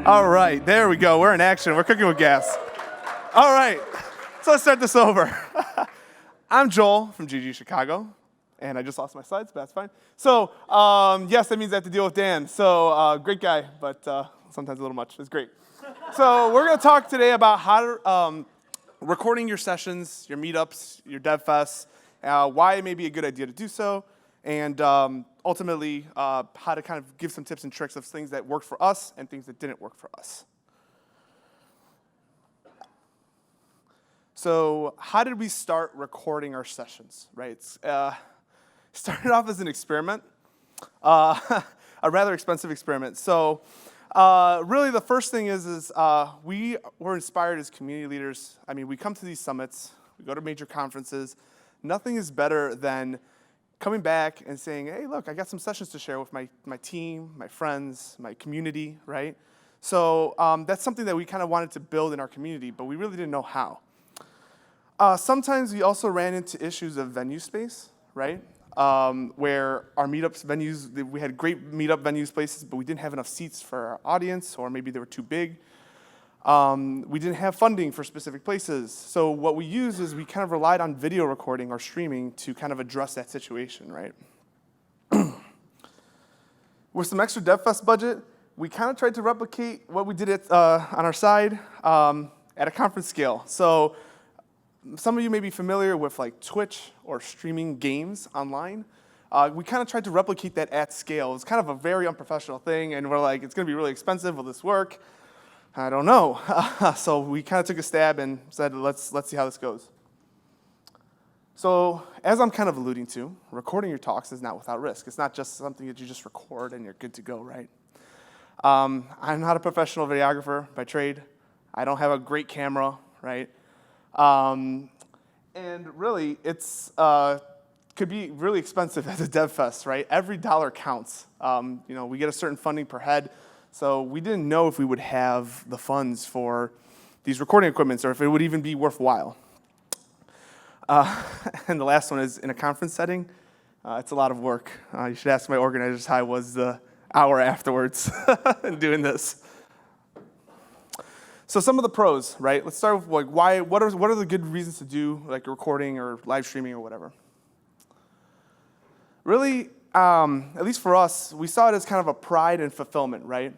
All right, there we go. We're in action. We're cooking with gas. All right, so let's start this over. I'm Joel from GDG Chicago, and I just lost my slides, but that's fine. So, yes, that means I have to deal with Dan. So, great guy, but sometimes a little much. It's great. So, we're going to talk today about how to recording your sessions, your meetups, your DevFests, why it may be a good idea to do so, and ultimately how to kind of give some tips and tricks of things that worked for us and things that didn't work for us. So how did we start recording our sessions, right? Started off as an experiment, a rather expensive experiment. So really the first thing is we were inspired as community leaders. I mean, we come to these summits, we go to major conferences. Nothing is better than coming back and saying, hey, look, I got some sessions to share with my team, my friends, my community, right? So that's something that we kind of wanted to build in our community, but we really didn't know how. Sometimes we also ran into issues of venue space, right? Where our meetups venues, we had great meetup venues places, but we didn't have enough seats for our audience, or maybe they were too big. We didn't have funding for specific places. So what we used is we kind of relied on video recording or streaming to kind of address that situation, right? With some extra DevFest budget, we kind of tried to replicate what we did on our side at a conference scale. So some of you may be familiar with like Twitch or streaming games online. We kind of tried to replicate that at scale. It was kind of a very unprofessional thing, and we're like, it's going to be really expensive. Will this work? I don't know. So we kind of took a stab and said, let's see how this goes. So as I'm kind of alluding to, recording your talks is not without risk. It's not just something that you just record and you're good to go, right? I'm not a professional videographer by trade. I don't have a great camera, right? And really, it's could be really expensive as a DevFest, right? Every dollar counts. We get a certain funding per head. So we didn't know if we would have the funds for these recording equipments or if it would even be worthwhile. And the last one is in a conference setting. It's a lot of work. You should ask my organizers how was the hour afterwards in doing this. So some of the pros, right? Let's start with like what are the good reasons to do like recording or live streaming or whatever. Really, at least for us, we saw it as kind of a pride and fulfillment, right?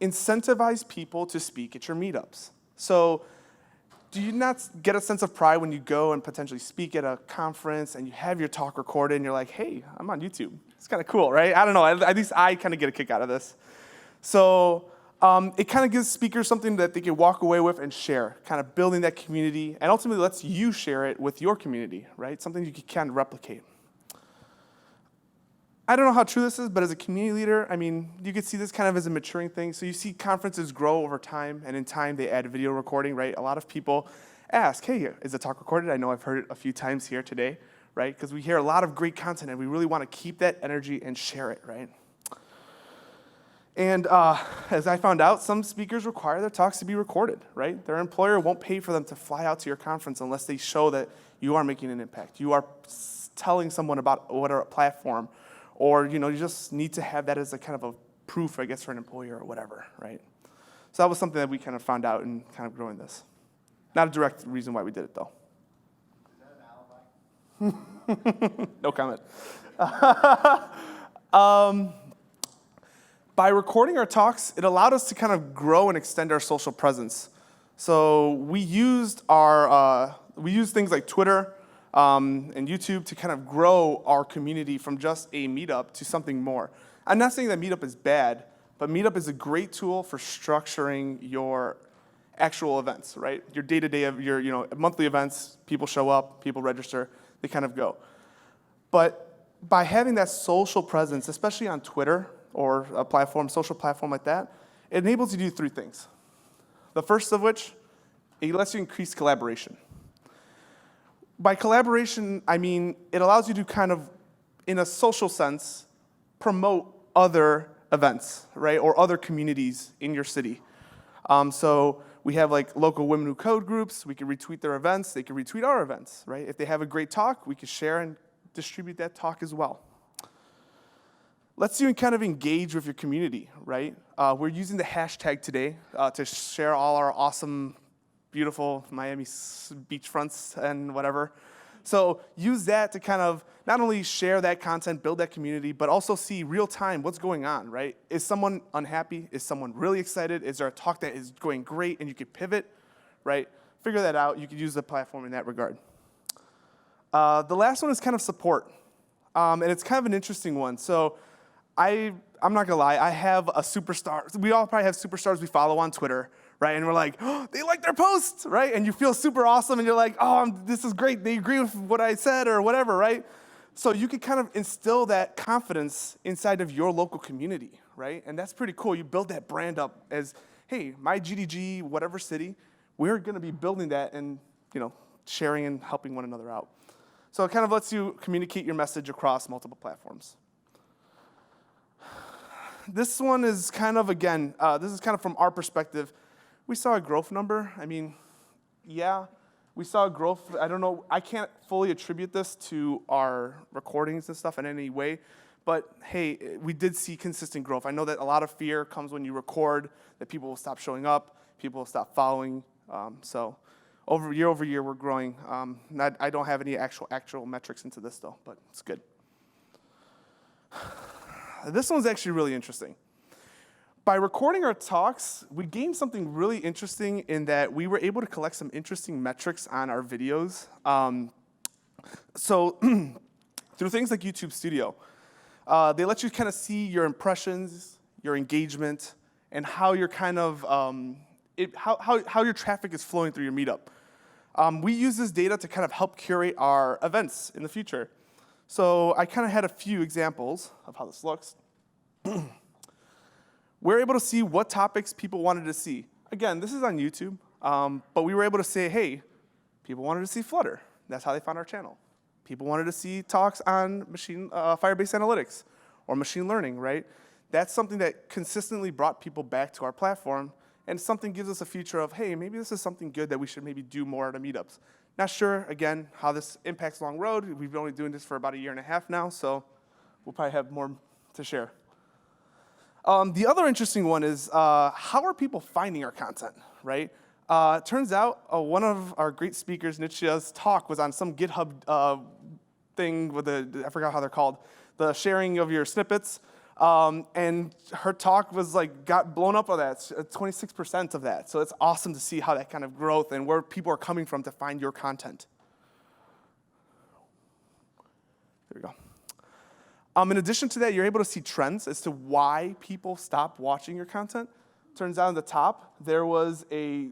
Incentivize people to speak at your meetups. So do you not get a sense of pride when you go and potentially speak at a conference and you have your talk recorded and you're like, hey, I'm on YouTube. It's kind of cool, right? I don't know. At least I kind of get a kick out of this. So it kind of gives speakers something that they can walk away with and share, kind of building that community, and ultimately lets you share it with your community, right? Something you can kind of replicate. I don't know how true this is, but as a community leader, I mean, you could see this kind of as a maturing thing. So you see conferences grow over time, and in time they add video recording, right? A lot of people ask, hey, is the talk recorded? I know I've heard it a few times here today, right? Because we hear a lot of great content, and we really want to keep that energy and share it, right? And as I found out, some speakers require their talks to be recorded, right? Their employer won't pay for them to fly out to your conference unless they show that you are making an impact. You are telling someone about what a platform, or you just need to have that as a kind of a proof, I guess, for an employer or whatever, right? So that was something that we kind of found out in kind of growing this. Not a direct reason why we did it, though. Is that an alibi? No comment. By recording our talks, it allowed us to kind of grow and extend our social presence. So we used things like Twitter, and YouTube to kind of grow our community from just a meetup to something more. I'm not saying that meetup is bad, but meetup is a great tool for structuring your actual events, right? Your day-to-day of your monthly events, people show up, people register, they kind of go. But by having that social presence, especially on Twitter or a social platform like that, it enables you to do three things. The first of which, it lets you increase collaboration. By collaboration, I mean it allows you to kind of, in a social sense, promote other events, right, or other communities in your city. So we have like local Women Who Code groups. We can retweet their events. They can retweet our events, right? If they have a great talk, we can share and distribute that talk as well. Lets you kind of engage with your community, right? We're using the hashtag today to share all our awesome, beautiful Miami beachfronts and whatever. So use that to kind of not only share that content, build that community, but also see real time what's going on, right? Is someone unhappy? Is someone really excited? Is there a talk that is going great and you could pivot, right? Figure that out. You could use the platform in that regard. The last one is kind of support. And it's kind of an interesting one. So I'm not gonna lie, I have a superstar. We all probably have superstars we follow on Twitter, right? And we're like, oh, they like their posts, right? And you feel super awesome and you're like, oh, this is great. They agree with what I said or whatever, right? So you can kind of instill that confidence inside of your local community, right? And that's pretty cool. You build that brand up as, hey, my GDG, whatever city, we're gonna be building that and sharing and helping one another out. So it kind of lets you communicate your message across multiple platforms. This one is kind of, again, this is kind of from our perspective. We saw a growth number. I mean, yeah, we saw a growth. I don't know, I can't fully attribute this to our recordings and stuff in any way, but hey, we did see consistent growth. I know that a lot of fear comes when you record, that people will stop showing up, people will stop following, so over year, we're growing. I don't have any actual metrics into this, though, but it's good. This one's actually really interesting. By recording our talks, we gained something really interesting in that we were able to collect some interesting metrics on our videos. So through things like YouTube Studio, they let you kind of see your impressions, your engagement, and how you're kind of, how your traffic is flowing through your meetup. We use this data to kind of help curate our events in the future. So I kind of had a few examples of how this looks. We're able to see what topics people wanted to see. Again, this is on YouTube, but we were able to say, hey, people wanted to see Flutter. That's how they found our channel. People wanted to see talks on Firebase Analytics or machine learning, right? That's something that consistently brought people back to our platform, and something gives us a future of, hey, maybe this is something good that we should maybe do more at our meetups. Not sure, again, how this impacts long road. We've been only doing this for about 1.5 years now, so we'll probably have more to share. The other interesting one is how are people finding our content, right? It turns out one of our great speakers, Nitshia's talk, was on some GitHub thing with I forgot how they're called, the sharing of your snippets. And her talk was got blown up on that, 26% of that. So it's awesome to see how that kind of growth and where people are coming from to find your content. There we go. In addition to that, you're able to see trends as to why people stop watching your content. Turns out on the top, there was a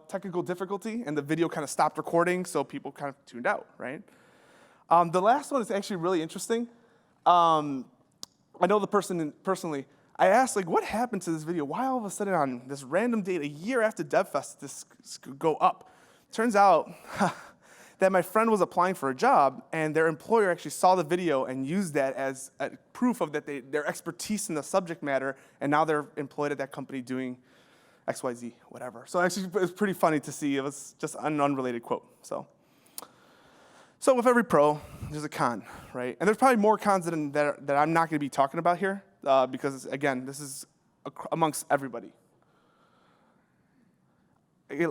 technical difficulty and the video kind of stopped recording, so people kind of tuned out, right? The last one is actually really interesting. I know the person personally. I asked, what happened to this video? Why all of a sudden on this random date, a year after DevFest, this could go up? Turns out that my friend was applying for a job, and their employer actually saw the video and used that as a proof of their expertise in the subject matter, and now they're employed at that company doing XYZ, whatever. So actually, it was pretty funny to see. It was just an unrelated quote. So with every pro, there's a con, right? And there's probably more cons that I'm not going to be talking about here because, again, this is amongst everybody.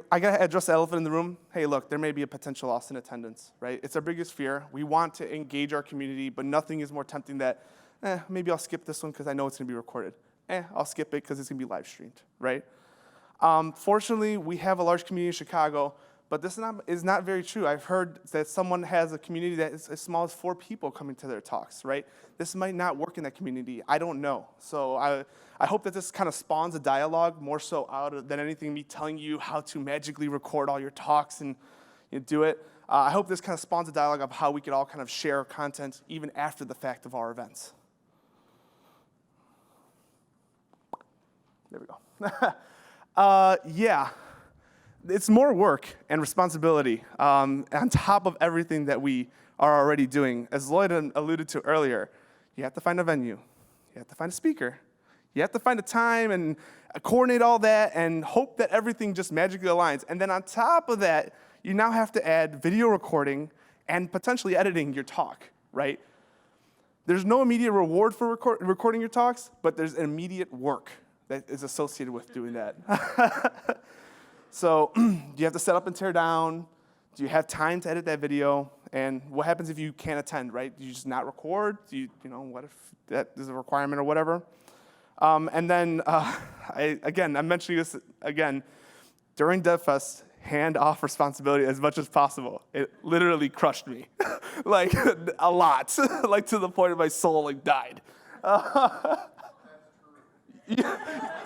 I got to address the elephant in the room. Hey, look, there may be a potential loss in attendance, right? It's our biggest fear. We want to engage our community, but nothing is more tempting that, maybe I'll skip this one because I know it's going to be recorded. I'll skip it because it's going to be live streamed, right? Fortunately, we have a large community in Chicago, but this is not very true. I've heard that someone has a community that is as small as 4 people coming to their talks, right? This might not work in that community. I don't know. So I hope that this kind of spawns a dialogue more so out than anything me telling you how to magically record all your talks and do it. I hope this kind of spawns a dialogue of how we could all kind of share content even after the fact of our events. There we go. Yeah. It's more work and responsibility on top of everything that we are already doing. As Lloyd alluded to earlier, you have to find a venue. You have to find a speaker. You have to find a time and coordinate all that and hope that everything just magically aligns. And then on top of that, you now have to add video recording and potentially editing your talk, right? There's no immediate reward for recording your talks, but there's immediate work that is associated with doing that. So do you have to set up and tear down? Do you have time to edit that video? And what happens if you can't attend, right? Do you just not record? What if that is a requirement or whatever? And then, I'm mentioning this again, during DevFest, hand off responsibility as much as possible. It literally crushed me, like a lot, like to the point of my soul like died.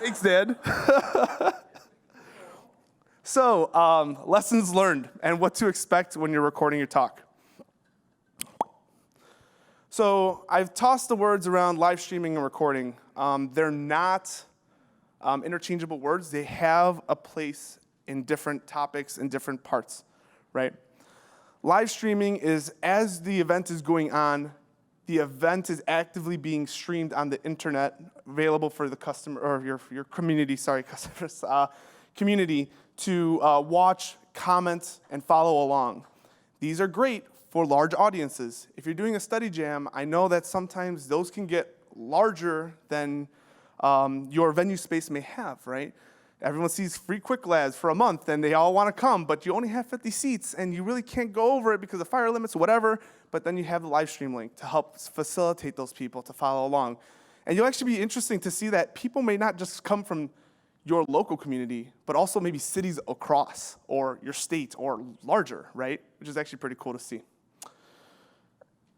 Thanks, Dad. So, lessons learned and what to expect when you're recording your talk. So I've tossed the words around live streaming and recording. They're not interchangeable words. They have a place in different topics and different parts, right? Live streaming is as the event is going on, the event is actively being streamed on the internet, available for the customer or your community, customers, community to watch, comment, and follow along. These are great for large audiences. If you're doing a study jam, I know that sometimes those can get larger than your venue space may have, right? Everyone sees free quick labs for a month, and they all want to come, but you only have 50 seats, and you really can't go over it because of fire limits or whatever, but then you have the live stream link to help facilitate those people to follow along. And you'll actually be interesting to see that people may not just come from your local community, but also maybe cities across, or your state, or larger, right? Which is actually pretty cool to see.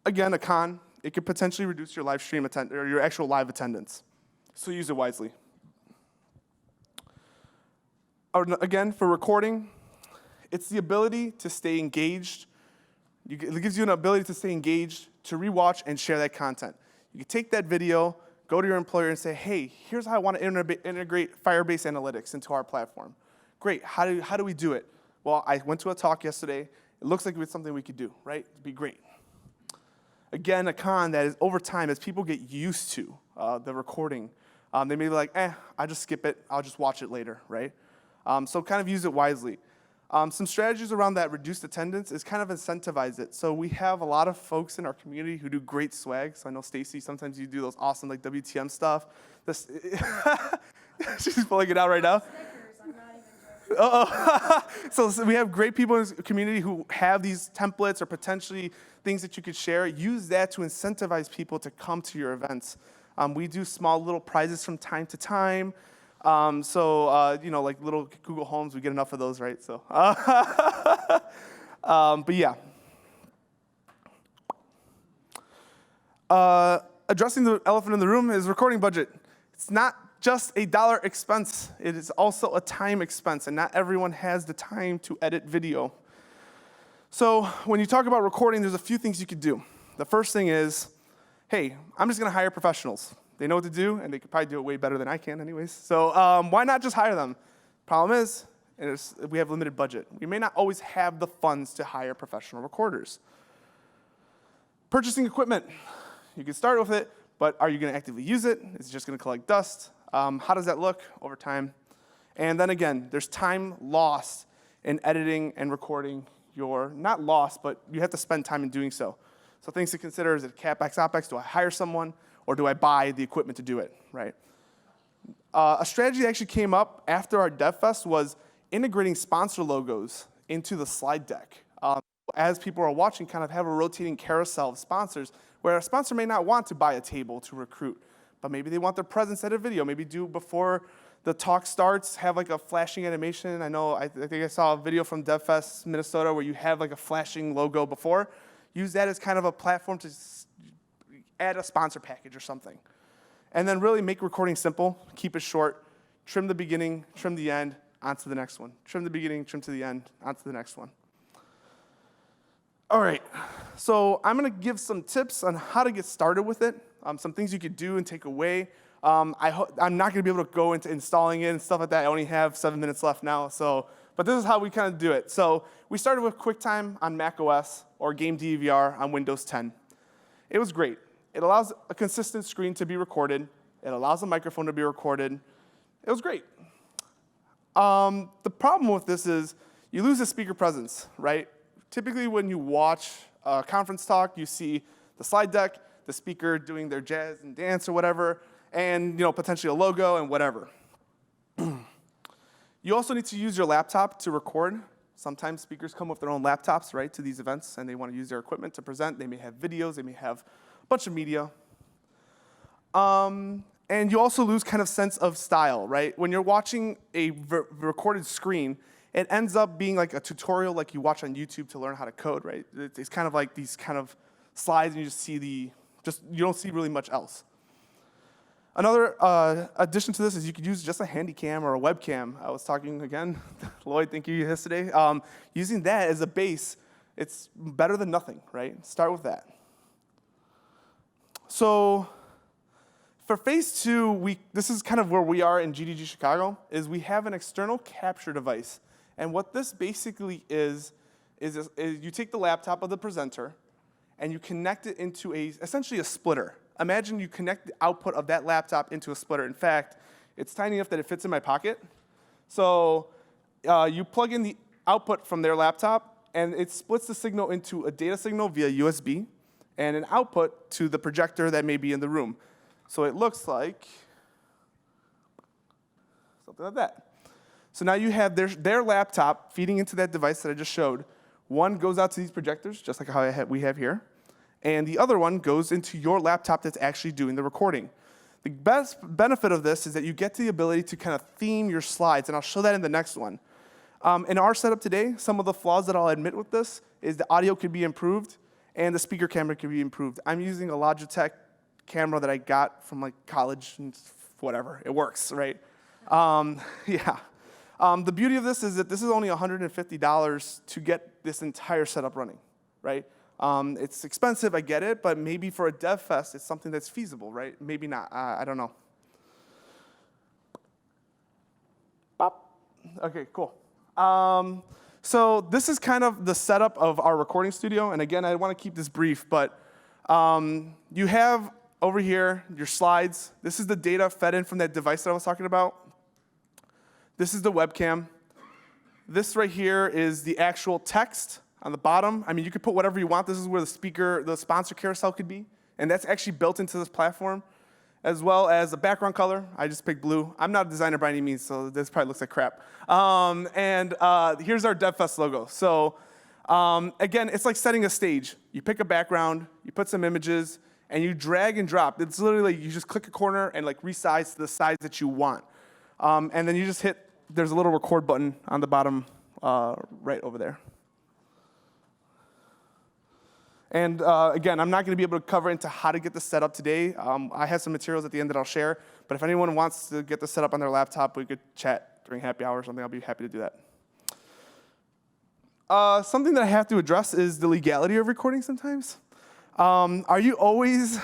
Again, a con, it could potentially reduce your live stream or your actual live attendance. So use it wisely. Again, for recording, it's the ability to stay engaged. It gives you an ability to stay engaged, to rewatch and share that content. You can take that video, go to your employer and say, hey, here's how I want to integrate Firebase Analytics into our platform. Great, how do we do it? Well, I went to a talk yesterday. It looks like it's something we could do, right? It'd be great. Again, a con that is over time, as people get used to the recording, they may be like, I just skip it. I'll just watch it later, right? So kind of use it wisely. Some strategies around that reduced attendance is kind of incentivize it. So we have a lot of folks in our community who do great swag. So I know Stacy, sometimes you do those awesome like WTM stuff. She's pulling it out right now. So we have great people in the community who have these templates or potentially things that you could share. Use that to incentivize people to come to your events. We do small little prizes from time to time. Like little Google Homes, we get enough of those, right? So, but yeah. Addressing the elephant in the room is recording budget. It's not just a dollar expense. It is also a time expense, and not everyone has the time to edit video. So when you talk about recording, there's a few things you could do. The first thing is, hey, I'm just going to hire professionals. They know what to do, and they could probably do it way better than I can anyways. So why not just hire them? Problem is we have limited budget. We may not always have the funds to hire professional recorders. Purchasing equipment. You can start with it, but are you going to actively use it? Is it just going to collect dust? How does that look over time? And then again, there's time lost in editing and recording not lost, but you have to spend time in doing so. So things to consider, is it CapEx, OpEx? Do I hire someone? Or do I buy the equipment to do it, right? A strategy that actually came up after our DevFest was integrating sponsor logos into the slide deck. As people are watching, kind of have a rotating carousel of sponsors, where a sponsor may not want to buy a table to recruit, but maybe they want their presence at a video. Maybe do before the talk starts, have like a flashing animation. I think I saw a video from DevFest Minnesota where you have like a flashing logo before. Use that as kind of a platform to add a sponsor package or something. And then really make recording simple, keep it short, trim the beginning, trim the end, onto the next one. Trim the beginning, trim to the end, onto the next one. All right, so I'm gonna give some tips on how to get started with it, some things you could do and take away. I'm not gonna be able to go into installing it and stuff like that. I only have 7 minutes left now, but this is how we kind of do it. So we started with QuickTime on Mac OS or Game DVR on Windows 10. It was great. It allows a consistent screen to be recorded. It allows a microphone to be recorded. It was great. The problem with this is you lose the speaker presence, right? Typically when you watch a conference talk, you see the slide deck, the speaker doing their jazz and dance or whatever, and potentially a logo and whatever. You also need to use your laptop to record. Sometimes speakers come with their own laptops, right, to these events, and they want to use their equipment to present. They may have videos. They may have a bunch of media. And you also lose kind of sense of style, right? When you're watching a recorded screen, it ends up being like a tutorial like you watch on YouTube to learn how to code, right? It's kind of like these kind of slides, and you just see you don't see really much else. Another addition to this is you could use just a handy cam or a webcam. I was talking again, Lloyd, thank you yesterday. Using that as a base, it's better than nothing, right? Start with that. So for phase 2, this is kind of where we are in GDG Chicago, is we have an external capture device. And what this basically is you take the laptop of the presenter and you connect it into essentially a splitter. Imagine you connect the output of that laptop into a splitter. In fact, it's tiny enough that it fits in my pocket. So you plug in the output from their laptop, and it splits the signal into a data signal via USB and an output to the projector that may be in the room. So it looks like something like that. So now you have their laptop feeding into that device that I just showed. One goes out to these projectors, just like how we have here. And the other one goes into your laptop that's actually doing the recording. The best benefit of this is that you get the ability to kind of theme your slides, and I'll show that in the next one. In our setup today, some of the flaws that I'll admit with this is the audio could be improved, and the speaker camera could be improved. I'm using a Logitech camera that I got from like college, and whatever, it works, right? Yeah. The beauty of this is that this is only $150 to get this entire setup running, right? It's expensive, I get it, but maybe for a dev fest, it's something that's feasible, right? Maybe not, I don't know. Bop. Okay, cool. So this is kind of the setup of our recording studio, and again, I want to keep this brief, but you have over here your slides. This is the data fed in from that device that I was talking about. This is the webcam. This right here is the actual text on the bottom. I mean, you could put whatever you want. This is where the sponsor carousel could be. And that's actually built into this platform, as well as a background color. I just picked blue. I'm not a designer by any means, so this probably looks like crap. Here's our DevFest logo. So again, it's like setting a stage. You pick a background, you put some images, and you drag and drop. It's literally, you just click a corner and like resize to the size that you want. And then you just there's a little record button on the bottom right over there. And again, I'm not going to be able to cover into how to get this set up today. I have some materials at the end that I'll share. But if anyone wants to get this set up on their laptop, we could chat during happy hour or something. I'll be happy to do that. Something that I have to address is the legality of recording sometimes. Are you always,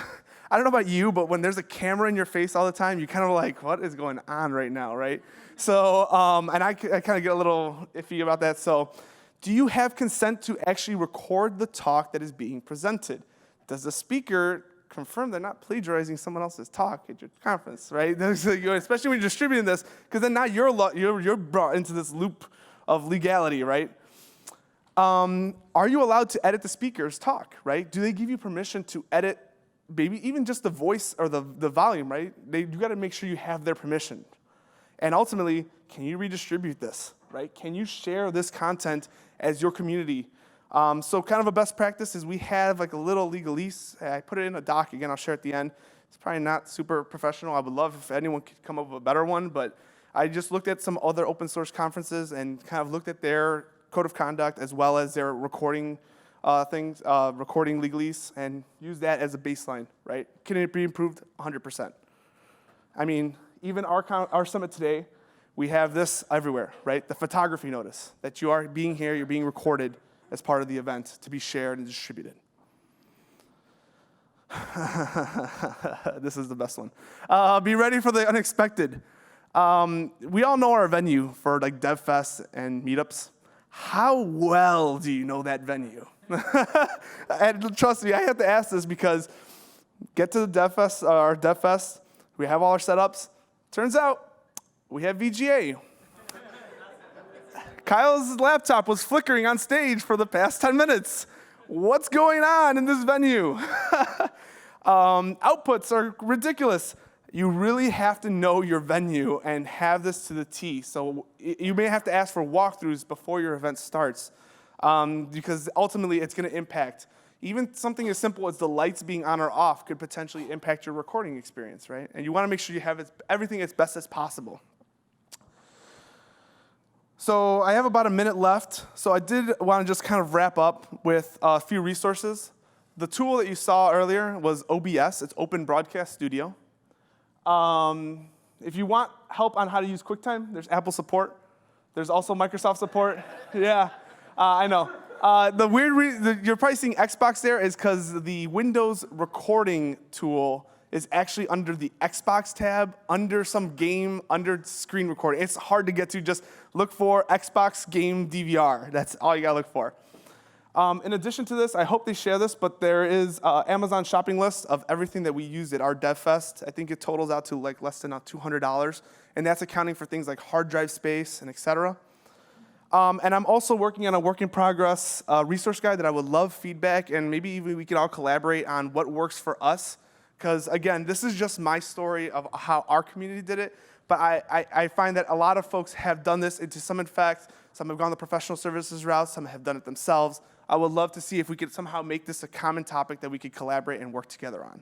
I don't know about you, but when there's a camera in your face all the time, you kind of like, what is going on right now, right? So, and I kind of get a little iffy about that. So, do you have consent to actually record the talk that is being presented? Does the speaker confirm they're not plagiarizing someone else's talk at your conference, right? Especially when you're distributing this, because then now you're brought into this loop of legality, right? Are you allowed to edit the speaker's talk, right? Do they give you permission to edit maybe even just the voice or the volume, right? You got to make sure you have their permission. And ultimately, can you redistribute this, right? Can you share this content as your community? So kind of a best practice is we have like a little Legalese. I put it in a doc. Again, I'll share at the end. It's probably not super professional. I would love if anyone could come up with a better one, but I just looked at some other open source conferences and kind of looked at their code of conduct as well as their recording recording Legalese, and use that as a baseline, right? Can it be improved? 100%. I mean, even our summit today, we have this everywhere, right? The photography notice that you are being here, you're being recorded as part of the event to be shared and distributed. This is the best one. Be ready for the unexpected. We all know our venue for like DevFest and meetups. How well do you know that venue? And trust me, I have to ask this because get to the our DevFest, we have all our setups. Turns out we have VGA. Kyle's laptop was flickering on stage for the past 10 minutes. What's going on in this venue? Outputs are ridiculous. you really have to know your venue and have this to the T. So you may have to ask for walkthroughs before your event starts, because ultimately it's going to impact. Even something as simple as the lights being on or off could potentially impact your recording experience, right? And you want to make sure you have everything as best as possible. So I have about a minute left. So I did want to just kind of wrap up with a few resources. The tool that you saw earlier was OBS. It's Open Broadcast Studio. If you want help on how to use QuickTime, there's Apple support. There's also Microsoft support. Yeah, I know. You're probably seeing Xbox there is because the Windows recording tool is actually under the Xbox tab, under some game, under screen recording. It's hard to get to. Just look for Xbox game DVR. That's all you gotta look for. In addition to this, I hope they share this, but there is Amazon shopping list of everything that we used at our DevFest. I think it totals out to like less than $200, and that's accounting for things like hard drive space and et cetera. And I'm also working on a work in progress resource guide that I would love feedback, and maybe even we could all collaborate on what works for us. Because again, this is just my story of how our community did it, but I find that a lot of folks have done this into some effect. Some have gone the professional services route, some have done it themselves. I would love to see if we could somehow make this a common topic that we could collaborate and work together on.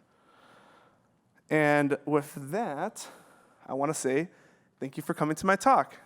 And with that, I want to say thank you for coming to my talk.